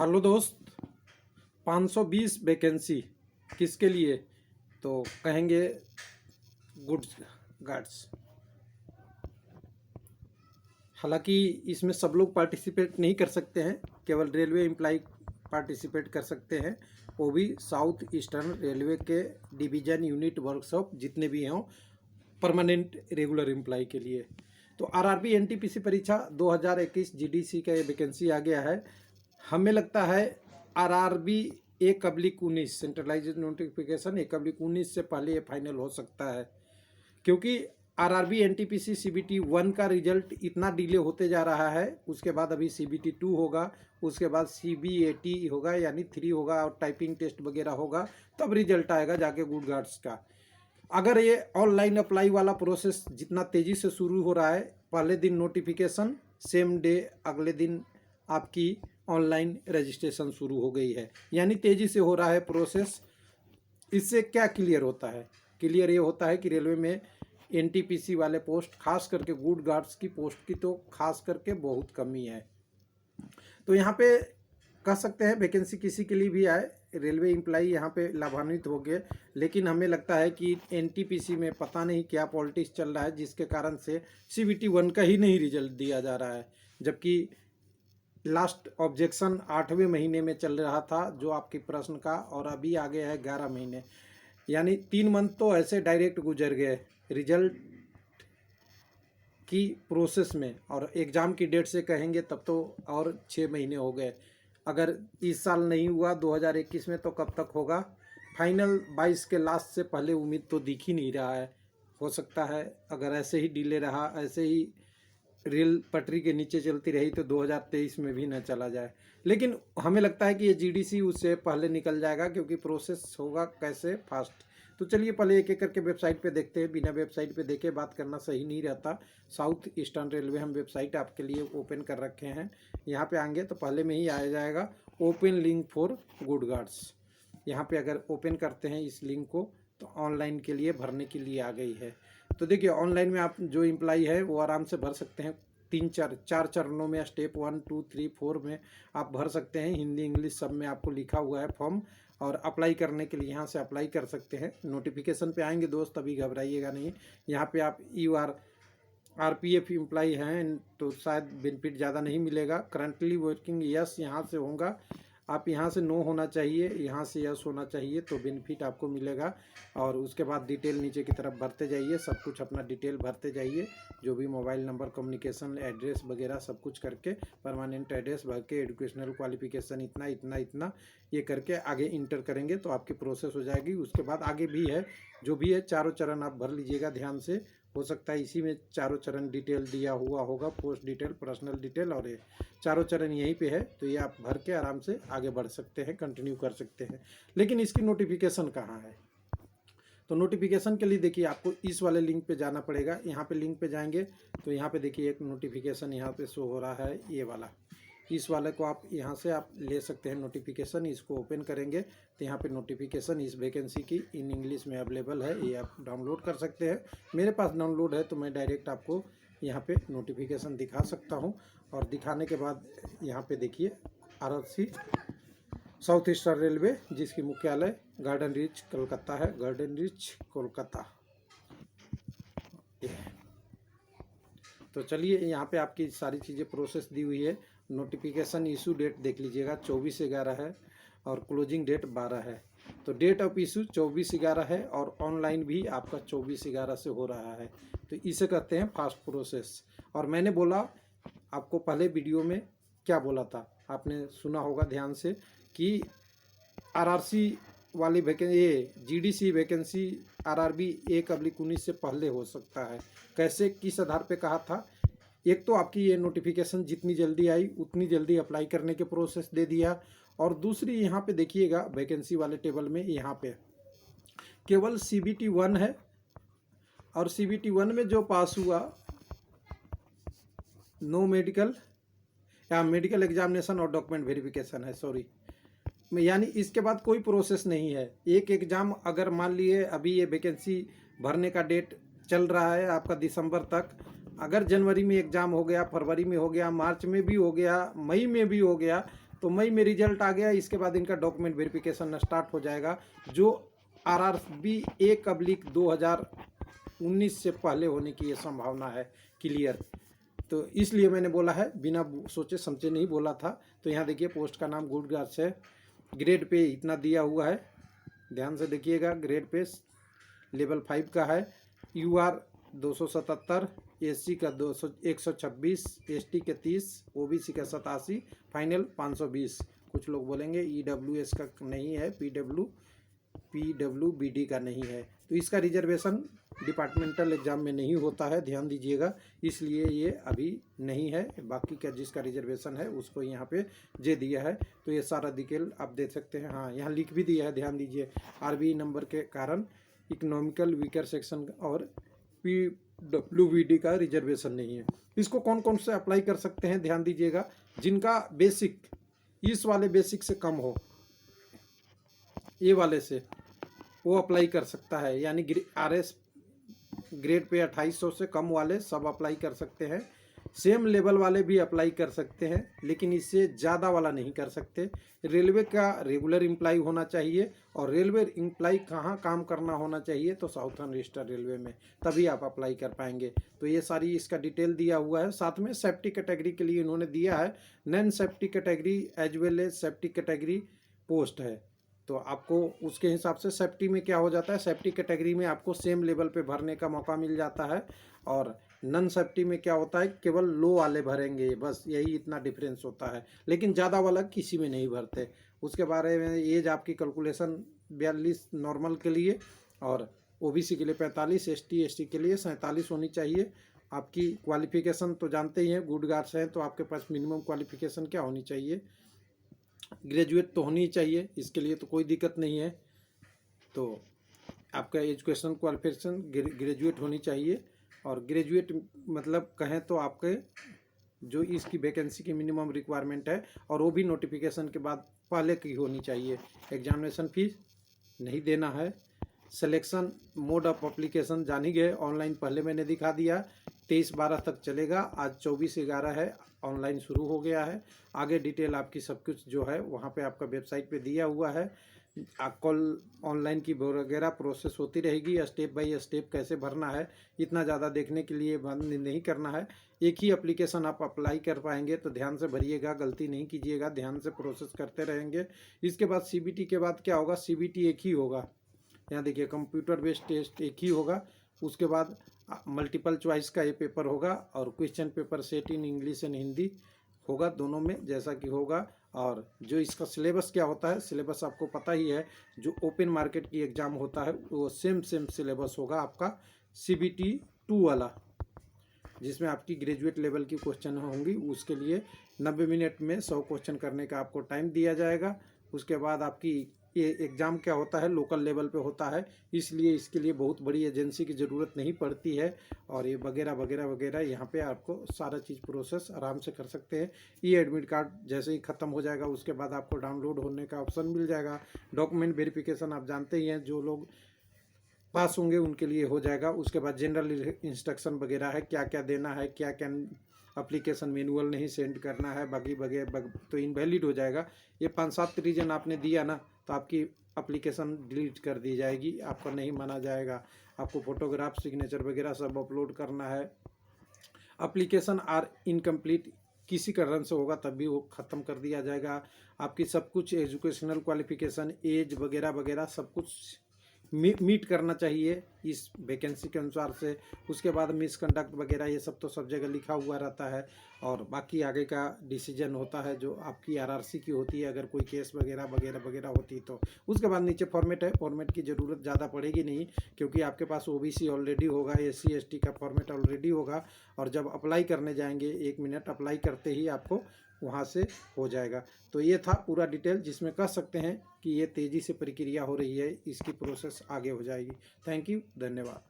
Hello दोस्त, 520 vacancy किसके लिए? तो कहेंगे गुड गार्ड्स। हालांकि इसमें सब लोग पार्टिसिपेट नहीं कर सकते हैं, केवल रेलवे एम्प्लाई पार्टिसिपेट कर सकते हैं, वो भी साउथ ईस्टर्न रेलवे के डिवीजन यूनिट वर्कशॉप जितने भी हों परमानेंट रेगुलर एम्प्लाई के लिए। तो आरआरबी एनटीपीसी परीक्षा 2021 जीडीसी का ये वैकेंसी आ गया है। हमें लगता है आरआरबी 1/19 सेंट्रलाइज्ड नोटिफिकेशन 1/19 से पहले ये फाइनल हो सकता है, क्योंकि आरआरबी एनटीपीसी सीबीटी 1 का रिजल्ट इतना डिले होते जा रहा है। उसके बाद अभी सीबीटी 2 होगा, उसके बाद सीबीएटी होगा यानी 3 होगा और टाइपिंग टेस्ट वगैरह होगा, तब रिजल्ट आएगा जाके गुड गार्ड्स का। अगर ये ऑनलाइन अप्लाई वाला प्रोसेस जितना तेज़ी से शुरू हो रहा है, पहले दिन नोटिफिकेशन, सेम डे अगले दिन आपकी ऑनलाइन रजिस्ट्रेशन शुरू हो गई है, यानी तेज़ी से हो रहा है प्रोसेस। इससे क्या क्लियर होता है? क्लियर ये होता है कि रेलवे में एनटीपीसी वाले पोस्ट, खास करके गुड गार्ड्स की पोस्ट की तो खास करके बहुत कमी है। तो यहाँ पे कह सकते हैं वैकेंसी किसी के लिए भी आए, रेलवे एम्प्लाई यहाँ पे लाभान्वित हो गए। लेकिन हमें लगता है कि एनटीपीसी में पता नहीं क्या पॉलिटिक्स चल रहा है, जिसके कारण से सीबीटी 1 का ही नहीं रिजल्ट दिया जा रहा है, जबकि लास्ट ऑब्जेक्शन 8वें महीने में चल रहा था जो आपके प्रश्न का, और अभी आ गया है 11 महीने, यानी 3 मंथ तो ऐसे डायरेक्ट गुजर गए रिजल्ट की प्रोसेस में। और एग्ज़ाम की डेट से कहेंगे तब तो और 6 महीने हो गए। अगर इस साल नहीं हुआ 2021 में तो कब तक होगा? फाइनल 22 के लास्ट से पहले उम्मीद तो दिख ही नहीं रहा है। हो सकता है अगर ऐसे ही डिले रहा, ऐसे ही रेल पटरी के नीचे चलती रही तो 2023 में भी न चला जाए। लेकिन हमें लगता है कि ये जीडीसी उससे पहले निकल जाएगा, क्योंकि प्रोसेस होगा कैसे फास्ट। तो चलिए पहले एक एक करके वेबसाइट पे देखते हैं, बिना वेबसाइट पे देखे बात करना सही नहीं रहता। साउथ ईस्टर्न रेलवे हम वेबसाइट आपके लिए ओपन कर रखे हैं। यहाँ पे आएंगे तो पहले में ही आ जाएगा open link for good guards. यहाँ पे अगर ओपन करते हैं इस लिंक को तो ऑनलाइन के लिए भरने के लिए आ गई है। तो देखिए ऑनलाइन में आप जो एम्प्लाई है वो आराम से भर सकते हैं। 4 चरणों में, स्टेप 1, 2, 3, 4 में आप भर सकते हैं। हिंदी इंग्लिश सब में आपको लिखा हुआ है फॉर्म, और अप्लाई करने के लिए यहाँ से अप्लाई कर सकते हैं। नोटिफिकेशन पे आएंगे दोस्त, अभी घबराइएगा नहीं। यहाँ पे आप आरपीएफ एम्प्लाई हैं तो शायद बेनिफिट ज़्यादा नहीं मिलेगा। करंटली वर्किंग यस यहाँ से होगा, आप यहाँ से नो होना चाहिए, यहाँ से यस होना चाहिए, तो बेनिफिट आपको मिलेगा। और उसके बाद डिटेल नीचे की तरफ भरते जाइए, सब कुछ अपना डिटेल भरते जाइए, जो भी मोबाइल नंबर, कम्युनिकेशन एड्रेस वगैरह सब कुछ करके, परमानेंट एड्रेस भर के, एजुकेशनल क्वालिफिकेशन इतना इतना इतना ये करके आगे इंटर करेंगे तो आपकी प्रोसेस हो जाएगी। उसके बाद आगे भी है, जो भी है चारों चरण आप भर लीजिएगा ध्यान से। हो सकता है इसी में चारों चरण डिटेल दिया हुआ होगा, पोस्ट डिटेल, पर्सनल डिटेल, और ये चारों चरण यहीं पे है। तो ये आप भर के आराम से आगे बढ़ सकते हैं, कंटिन्यू कर सकते हैं। लेकिन इसकी नोटिफिकेशन कहाँ है? तो नोटिफिकेशन के लिए देखिए आपको इस वाले लिंक पे जाना पड़ेगा। यहाँ पे लिंक पे जाएंगे तो यहाँ पे देखिए एक नोटिफिकेशन यहाँ पे शो हो रहा है, ये वाला। इस वाले को आप यहाँ से आप ले सकते हैं नोटिफिकेशन। इसको ओपन करेंगे तो यहाँ पे नोटिफिकेशन इस वैकेंसी की इन इंग्लिश में अवेलेबल है, ये आप डाउनलोड कर सकते हैं। मेरे पास डाउनलोड है तो मैं डायरेक्ट आपको यहाँ पे नोटिफिकेशन दिखा सकता हूँ। और दिखाने के बाद यहाँ पे देखिए आरआरसी साउथ ईस्टर्न रेलवे, जिसकी मुख्यालय गार्डन रीच कोलकाता है, गार्डन रीच कोलकाता। तो चलिए यहाँ पे आपकी सारी चीज़ें प्रोसेस दी हुई है। नोटिफिकेशन इशू डेट देख लीजिएगा 24/11 है, और क्लोजिंग डेट 12 है। तो डेट ऑफ इशू 24/11 है, और ऑनलाइन भी आपका 24/11 से हो रहा है। तो इसे कहते हैं फास्ट प्रोसेस। और मैंने बोला आपको पहले वीडियो में क्या बोला था, आपने सुना होगा ध्यान से, कि आरआरसी वाली वैकेंसी, ये जीडीसी वैकेंसी आरआरबी 1/19 से पहले हो सकता है। कैसे, किस आधार पे कहा था? एक तो आपकी ये नोटिफिकेशन जितनी जल्दी आई उतनी जल्दी अप्लाई करने के प्रोसेस दे दिया, और दूसरी यहाँ पे देखिएगा वैकेंसी वाले टेबल में यहाँ पे केवल सीबीटी 1 है, और सीबीटी 1 में जो पास हुआ, नो मेडिकल या मेडिकल एग्जामिनेशन और डॉक्यूमेंट वेरिफिकेशन है, सॉरी, यानी इसके बाद कोई प्रोसेस नहीं है। एक एग्ज़ाम अगर मान लिए अभी ये वैकेंसी भरने का डेट चल रहा है आपका दिसंबर तक, अगर जनवरी में एग्ज़ाम हो गया, फरवरी में हो गया, मार्च में भी हो गया, मई में भी हो गया, तो मई में रिजल्ट आ गया, इसके बाद इनका डॉक्यूमेंट वेरिफिकेशन स्टार्ट हो जाएगा, जो RRB 1/2019 से पहले होने की ये संभावना है क्लियर। तो इसलिए मैंने बोला है, बिना सोचे समझे नहीं बोला था। तो यहाँ देखिए पोस्ट का नाम गुड गार्ड्स है, ग्रेड पे इतना दिया हुआ है, ध्यान से देखिएगा। ग्रेड पे लेवल 5 का है, UR 277, SC का 126, ST के 30, OBC का 87, फाइनल 520। कुछ लोग बोलेंगे EWS का नहीं है, PWBD का नहीं है, तो इसका रिजर्वेशन डिपार्टमेंटल एग्जाम में नहीं होता है, ध्यान दीजिएगा, इसलिए ये अभी नहीं है। बाकी का जिसका रिजर्वेशन है उसको यहाँ पे जे दिया है। तो ये सारा डिटेल आप देख सकते हैं। हाँ, यहाँ लिख भी दिया है, ध्यान दीजिए, RBI नंबर के कारण इकोनॉमिकल वीकर सेक्शन और PWBD का रिजर्वेशन नहीं है। इसको कौन कौन से अप्लाई कर सकते हैं, ध्यान दीजिएगा। जिनका बेसिक इस वाले बेसिक से कम हो, ये वाले से, वो अप्लाई कर सकता है। यानी RS ग्रेड पे 2800 से कम वाले सब अप्लाई कर सकते हैं। सेम लेवल वाले भी अप्लाई कर सकते हैं, लेकिन इससे ज़्यादा वाला नहीं कर सकते। रेलवे का रेगुलर एम्प्लॉय होना चाहिए, और रेलवे एम्प्लॉय कहाँ काम करना होना चाहिए, तो साउथर्न ईस्टर्न रेलवे में, तभी आप अप्लाई कर पाएंगे। तो ये सारी इसका डिटेल दिया हुआ है। साथ में सेफ्टी कैटेगरी के लिए इन्होंने दिया है, non safety category as well as safety category post है। तो आपको उसके हिसाब से सेफ्टी में क्या हो जाता है, सेफ्टी कैटेगरी में आपको सेम लेवल पे भरने का मौका मिल जाता है, और नॉन सेफ्टी में क्या होता है, केवल लो वाले भरेंगे, बस यही इतना डिफरेंस होता है। लेकिन ज़्यादा वाला किसी में नहीं भरते। उसके बारे में एज आपकी कैलकुलेशन 42 नॉर्मल के लिए, और OBC के लिए 45, ST के लिए 47 होनी चाहिए। आपकी क्वालिफिकेशन तो जानते ही हैं, गुड गार्ड्स हैं तो आपके पास मिनिमम क्वालिफिकेशन क्या होनी चाहिए, ग्रेजुएट तो होनी चाहिए, इसके लिए तो कोई दिक्कत नहीं है। तो आपका एजुकेशन क्वालिफिकेशन ग्रेजुएट होनी चाहिए, और ग्रेजुएट मतलब कहें तो आपके जो इसकी वैकेंसी की मिनिमम रिक्वायरमेंट है, और वो भी नोटिफिकेशन के बाद पहले की होनी चाहिए। एग्जामिनेशन फीस नहीं देना है। सिलेक्शन मोड ऑफ एप्लीकेशन जान ही गए, ऑनलाइन पहले मैंने दिखा दिया, 23/12 तक चलेगा। आज 24/11 है, ऑनलाइन शुरू हो गया है। आगे डिटेल आपकी सब कुछ जो है वहाँ पे आपका वेबसाइट पे दिया हुआ है। कॉल ऑनलाइन की वगैरह प्रोसेस होती रहेगी, स्टेप बाय स्टेप कैसे भरना है, इतना ज़्यादा देखने के लिए बंद नहीं करना है। एक ही एप्लीकेशन आप अप्लाई कर पाएंगे, तो ध्यान से भरिएगा, गलती नहीं कीजिएगा, ध्यान से प्रोसेस करते रहेंगे। इसके बाद CBT के बाद क्या होगा, CBT एक ही होगा, यहाँ देखिए कंप्यूटर बेस्ड टेस्ट एक ही होगा। उसके बाद मल्टीपल चॉइस का ये पेपर होगा, और question paper set in English and Hindi होगा, दोनों में जैसा कि होगा। और जो इसका सिलेबस क्या होता है, सिलेबस आपको पता ही है, जो ओपन मार्केट की एग्ज़ाम होता है वो सेम सिलेबस होगा आपका CBT 2 वाला, जिसमें आपकी ग्रेजुएट लेवल की क्वेश्चन होंगी। उसके लिए 90 मिनट में 100 क्वेश्चन करने का आपको टाइम दिया जाएगा। उसके बाद आपकी ये एग्ज़ाम क्या होता है, लोकल लेवल पे होता है, इसलिए इसके लिए बहुत बड़ी एजेंसी की ज़रूरत नहीं पड़ती है। और ये वगैरह वगैरह वगैरह, यहाँ पे आपको सारा चीज़ प्रोसेस आराम से कर सकते हैं। एडमिट कार्ड जैसे ही ख़त्म हो जाएगा, उसके बाद आपको डाउनलोड होने का ऑप्शन मिल जाएगा। डॉक्यूमेंट वेरिफिकेशन आप जानते ही हैं, जो लोग पास होंगे उनके लिए हो जाएगा। उसके बाद जनरल इंस्ट्रक्शन वगैरह है, क्या क्या देना है, क्या क्या एप्लीकेशन मैनुअल नहीं सेंड करना है, बाकी वगैरह तो इनवैलिड हो जाएगा। ये 5-7 रीजन आपने दिया ना, तो आपकी एप्लीकेशन डिलीट कर दी जाएगी, आपका नहीं माना जाएगा। आपको फोटोग्राफ, सिग्नेचर वगैरह सब अपलोड करना है। एप्लीकेशन आर इनकम्प्लीट किसी कारण से होगा तब भी वो ख़त्म कर दिया जाएगा। आपकी सब कुछ एजुकेशनल क्वालिफिकेशन, एज वगैरह वगैरह सब कुछ मीट करना चाहिए इस वैकेंसी के अनुसार से। उसके बाद मिसकंडक्ट वगैरह ये सब तो सब जगह लिखा हुआ रहता है, और बाकी आगे का डिसीजन होता है जो आपकी RRC की होती है, अगर कोई केस वगैरह वगैरह वगैरह होती है तो। उसके बाद नीचे फॉर्मेट है, फॉर्मेट की ज़रूरत ज़्यादा पड़ेगी नहीं, क्योंकि आपके पास OBC ऑलरेडी होगा, SC ST का फॉर्मेट ऑलरेडी होगा। और जब अप्लाई करने जाएंगे, 1 मिनट अप्लाई करते ही आपको वहाँ से हो जाएगा। तो ये था पूरा डिटेल, जिसमें कह सकते हैं कि ये तेज़ी से प्रक्रिया हो रही है, इसकी प्रोसेस आगे हो जाएगी। थैंक यू, धन्यवाद।